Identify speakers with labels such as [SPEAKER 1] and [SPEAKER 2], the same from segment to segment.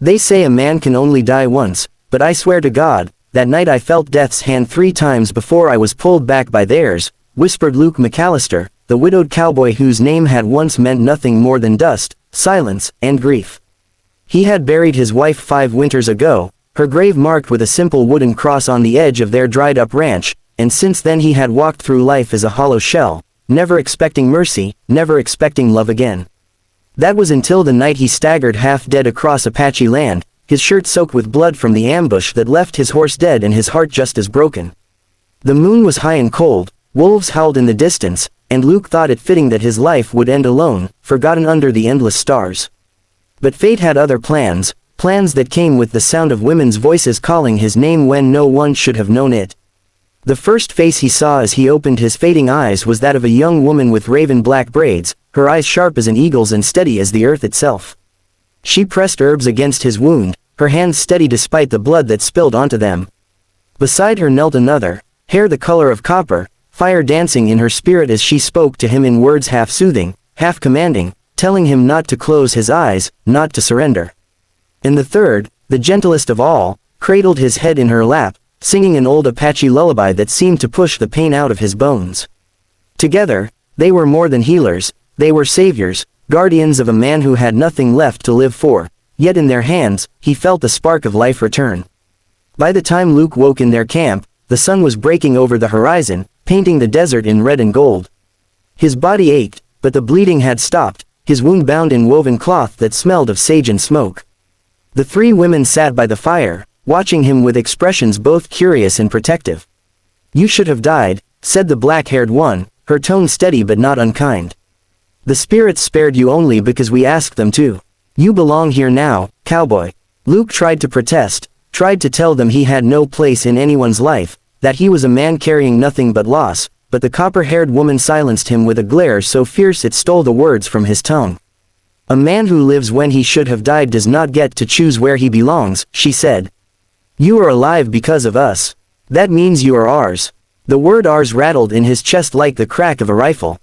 [SPEAKER 1] They say a man can only die once, but I swear to God, that night I felt death's hand 3 times before I was pulled back by theirs, whispered Luke McAllister, the widowed cowboy whose name had once meant nothing more than dust, silence, and grief. He had buried his wife 5 winters ago, her grave marked with a simple wooden cross on the edge of their dried-up ranch, and since then he had walked through life as a hollow shell, never expecting mercy, never expecting love again. That was until the night he staggered half-dead across Apache land, his shirt soaked with blood from the ambush that left his horse dead and his heart just as broken. The moon was high and cold, wolves howled in the distance, and Luke thought it fitting that his life would end alone, forgotten under the endless stars. But fate had other plans, plans that came with the sound of women's voices calling his name when no one should have known it. The first face he saw as he opened his fading eyes was that of a young woman with raven black braids, her eyes sharp as an eagle's and steady as the earth itself. She pressed herbs against his wound, her hands steady despite the blood that spilled onto them. Beside her knelt another, hair the color of copper, fire dancing in her spirit as she spoke to him in words half soothing, half commanding, telling him not to close his eyes, not to surrender. And the third, the gentlest of all, cradled his head in her lap, singing an old Apache lullaby that seemed to push the pain out of his bones. Together, they were more than healers, they were saviors, guardians of a man who had nothing left to live for, yet in their hands, he felt the spark of life return. By the time Luke woke in their camp, the sun was breaking over the horizon, painting the desert in red and gold. His body ached, but the bleeding had stopped, his wound bound in woven cloth that smelled of sage and smoke. The 3 women sat by the fire, watching him with expressions both curious and protective. "You should have died," said the black-haired one, her tone steady but not unkind. "The spirits spared you only because we asked them to. You belong here now, cowboy." Luke tried to protest, tried to tell them he had no place in anyone's life, that he was a man carrying nothing but loss, but the copper-haired woman silenced him with a glare so fierce it stole the words from his tongue. "A man who lives when he should have died does not get to choose where he belongs," she said. "You are alive because of us. That means you are ours." The word ours rattled in his chest like the crack of a rifle.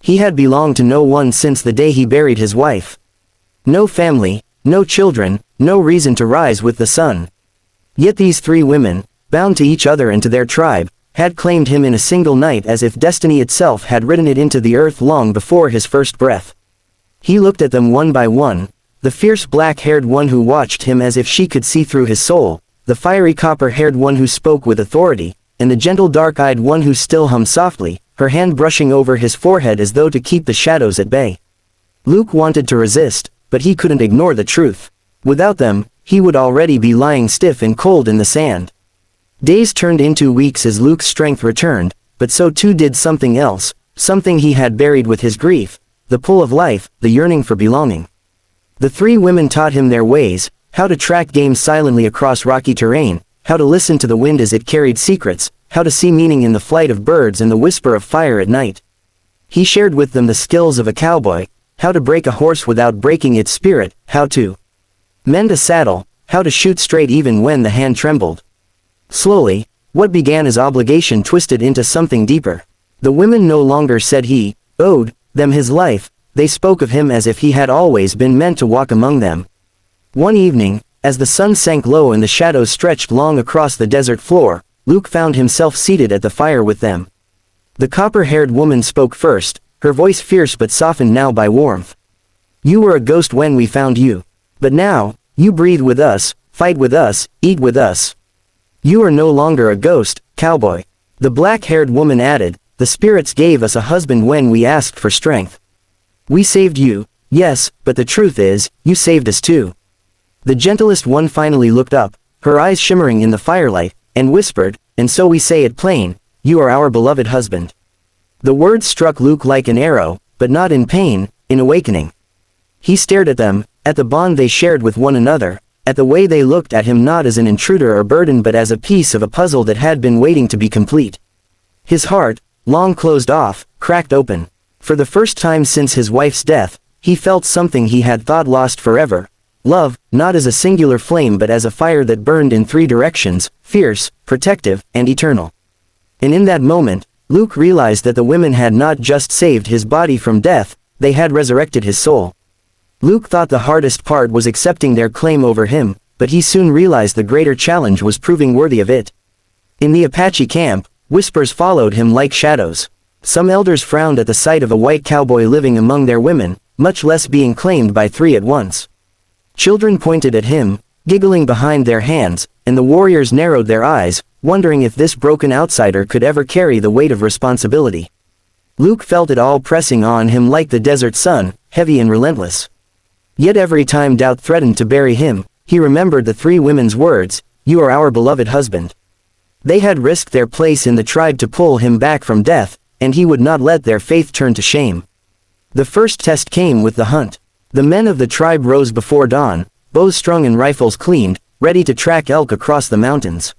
[SPEAKER 1] He had belonged to no one since the day he buried his wife. No family, no children, no reason to rise with the sun. Yet these 3 women, bound to each other and to their tribe, had claimed him in a single night as if destiny itself had written it into the earth long before his first breath. He looked at them one by one, the fierce black-haired one who watched him as if she could see through his soul, the fiery copper-haired one who spoke with authority, and the gentle dark-eyed one who still hummed softly, her hand brushing over his forehead as though to keep the shadows at bay. Luke wanted to resist, but he couldn't ignore the truth. Without them, he would already be lying stiff and cold in the sand. Days turned into weeks as Luke's strength returned, but so too did something else, something he had buried with his grief, the pull of life, the yearning for belonging. The 3 women taught him their ways, how to track game silently across rocky terrain, how to listen to the wind as it carried secrets, how to see meaning in the flight of birds and the whisper of fire at night. He shared with them the skills of a cowboy, how to break a horse without breaking its spirit, how to mend a saddle, how to shoot straight even when the hand trembled. Slowly, what began as obligation twisted into something deeper. The women no longer said he owed them his life, they spoke of him as if he had always been meant to walk among them. One evening, as the sun sank low and the shadows stretched long across the desert floor, Luke found himself seated at the fire with them. The copper-haired woman spoke first, her voice fierce but softened now by warmth. "You were a ghost when we found you. But now, you breathe with us, fight with us, eat with us. You are no longer a ghost, cowboy." The black-haired woman added, "The spirits gave us a husband when we asked for strength. We saved you, yes, but the truth is, you saved us too." The gentlest one finally looked up, her eyes shimmering in the firelight, and whispered, "And so we say it plain, you are our beloved husband." The words struck Luke like an arrow, but not in pain, in awakening. He stared at them, at the bond they shared with one another, at the way they looked at him not as an intruder or burden but as a piece of a puzzle that had been waiting to be complete. His heart, long closed off, cracked open. For the first time since his wife's death, he felt something he had thought lost forever. Love, not as a singular flame but as a fire that burned in 3 directions, fierce, protective, and eternal. And in that moment, Luke realized that the women had not just saved his body from death, they had resurrected his soul. Luke thought the hardest part was accepting their claim over him, but he soon realized the greater challenge was proving worthy of it. In the Apache camp, whispers followed him like shadows. Some elders frowned at the sight of a white cowboy living among their women, much less being claimed by three at once. Children pointed at him, giggling behind their hands, and the warriors narrowed their eyes, wondering if this broken outsider could ever carry the weight of responsibility. Luke felt it all pressing on him like the desert sun, heavy and relentless. Yet every time doubt threatened to bury him, he remembered the three women's words, "You are our beloved husband." They had risked their place in the tribe to pull him back from death, and he would not let their faith turn to shame. The first test came with the hunt. The men of the tribe rose before dawn, bows strung and rifles cleaned, ready to track elk across the mountains.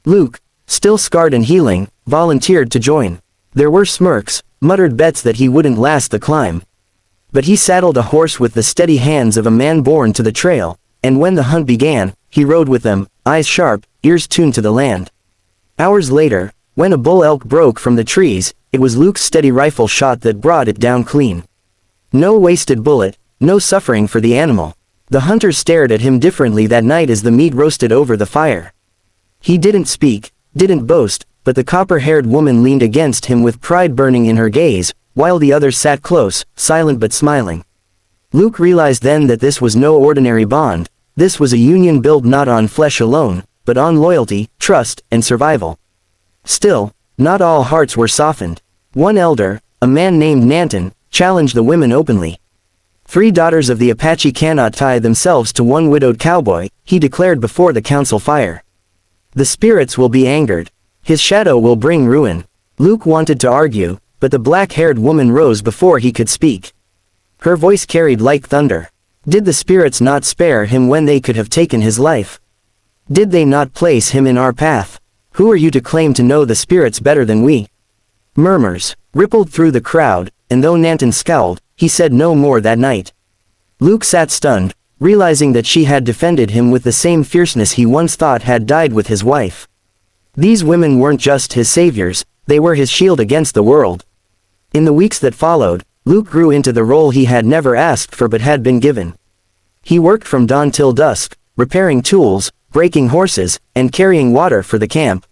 [SPEAKER 1] Luke, still scarred and healing, volunteered to join. There were smirks, muttered bets that he wouldn't last the climb. But he saddled a horse with the steady hands of a man born to the trail, and when the hunt began, he rode with them, eyes sharp, ears tuned to the land. Hours later, when a bull elk broke from the trees, it was Luke's steady rifle shot that brought it down clean. No wasted bullet, no suffering for the animal. The hunter stared at him differently that night as the meat roasted over the fire. He didn't speak, didn't boast, but the copper-haired woman leaned against him with pride burning in her gaze, while the others sat close, silent but smiling. Luke realized then that this was no ordinary bond. This was a union built not on flesh alone, but on loyalty, trust, and survival. Still, not all hearts were softened. One elder, a man named Nanton, challenged the women openly. "Three daughters of the Apache cannot tie themselves to one widowed cowboy," he declared before the council fire. "The spirits will be angered. His shadow will bring ruin." Luke wanted to argue, but the black-haired woman rose before he could speak. Her voice carried like thunder. Did the spirits not spare him when they could have taken his life? Did they not place him in our path? Who are you to claim to know the spirits better than we? Murmurs rippled through the crowd, and though Nanton scowled, he said no more that night. Luke sat stunned, realizing that she had defended him with the same fierceness he once thought had died with his wife. These women weren't just his saviors, they were his shield against the world. In the weeks that followed, Luke grew into the role he had never asked for but had been given. He worked from dawn till dusk, repairing tools, breaking horses, and carrying water for the camp.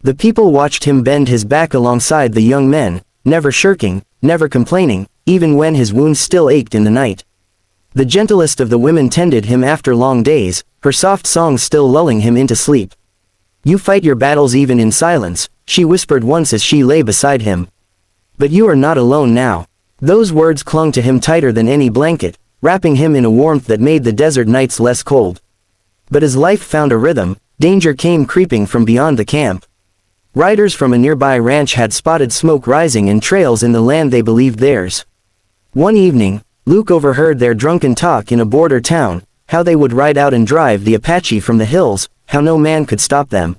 [SPEAKER 1] The people watched him bend his back alongside the young men, never shirking, never complaining, even when his wounds still ached in the night. The gentlest of the women tended him after long days, her soft songs still lulling him into sleep. "You fight your battles even in silence," she whispered once as she lay beside him. "But you are not alone now." Those words clung to him tighter than any blanket, wrapping him in a warmth that made the desert nights less cold. But as life found a rhythm, danger came creeping from beyond the camp. Riders from a nearby ranch had spotted smoke rising in trails in the land they believed theirs. One evening, Luke overheard their drunken talk in a border town, how they would ride out and drive the Apache from the hills, how no man could stop them.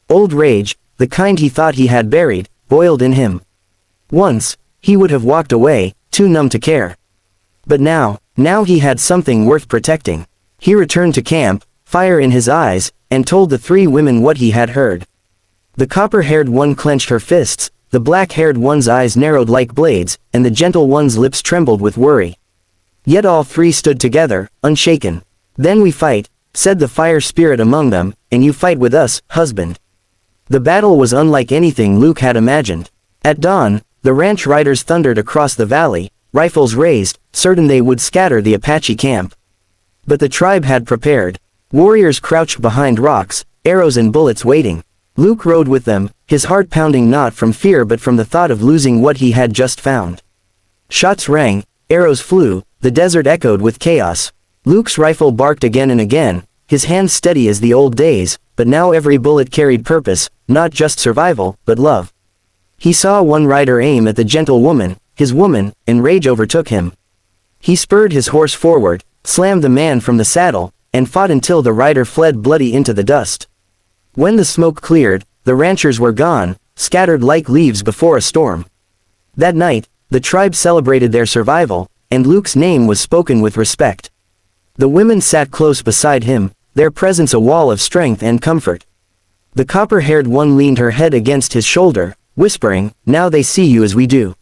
[SPEAKER 1] Old rage, the kind he thought he had buried, boiled in him. Once, he would have walked away, too numb to care. But now he had something worth protecting. He returned to camp, fire in his eyes, and told the three women what he had heard. The copper-haired one clenched her fists, the black-haired one's eyes narrowed like blades, and the gentle one's lips trembled with worry. Yet all three stood together, unshaken. "Then we fight," said the fire spirit among them, "and you fight with us, husband." The battle was unlike anything Luke had imagined. At dawn, the ranch riders thundered across the valley, rifles raised, certain they would scatter the Apache camp. But the tribe had prepared. Warriors crouched behind rocks, arrows and bullets waiting. Luke rode with them, his heart pounding not from fear but from the thought of losing what he had just found. Shots rang, arrows flew, the desert echoed with chaos. Luke's rifle barked again and again, his hands steady as the old days, but now every bullet carried purpose, not just survival, but love. He saw one rider aim at the gentle woman, his woman, and rage overtook him. He spurred his horse forward, slammed the man from the saddle, and fought until the rider fled bloody into the dust. When the smoke cleared, the ranchers were gone, scattered like leaves before a storm. That night, the tribe celebrated their survival, and Luke's name was spoken with respect. The women sat close beside him, their presence a wall of strength and comfort. The copper-haired one leaned her head against his shoulder, whispering, "Now they see you as we do."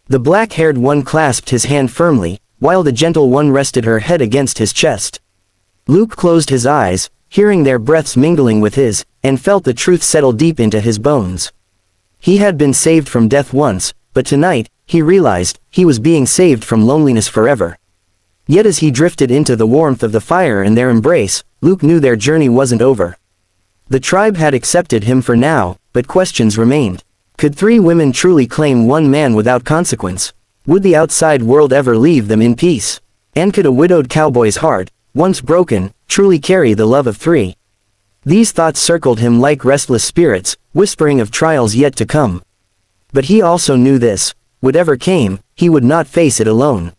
[SPEAKER 1] The black-haired one clasped his hand firmly, while the gentle one rested her head against his chest. Luke closed his eyes, hearing their breaths mingling with his, and felt the truth settle deep into his bones. He had been saved from death once, but tonight, he realized, he was being saved from loneliness forever. Yet as he drifted into the warmth of the fire and their embrace, Luke knew their journey wasn't over. The tribe had accepted him for now, but questions remained. Could 3 women truly claim 1 man without consequence? Would the outside world ever leave them in peace? And could a widowed cowboy's heart, once broken, truly carry the love of 3? These thoughts circled him like restless spirits, whispering of trials yet to come. But he also knew this: whatever came, he would not face it alone.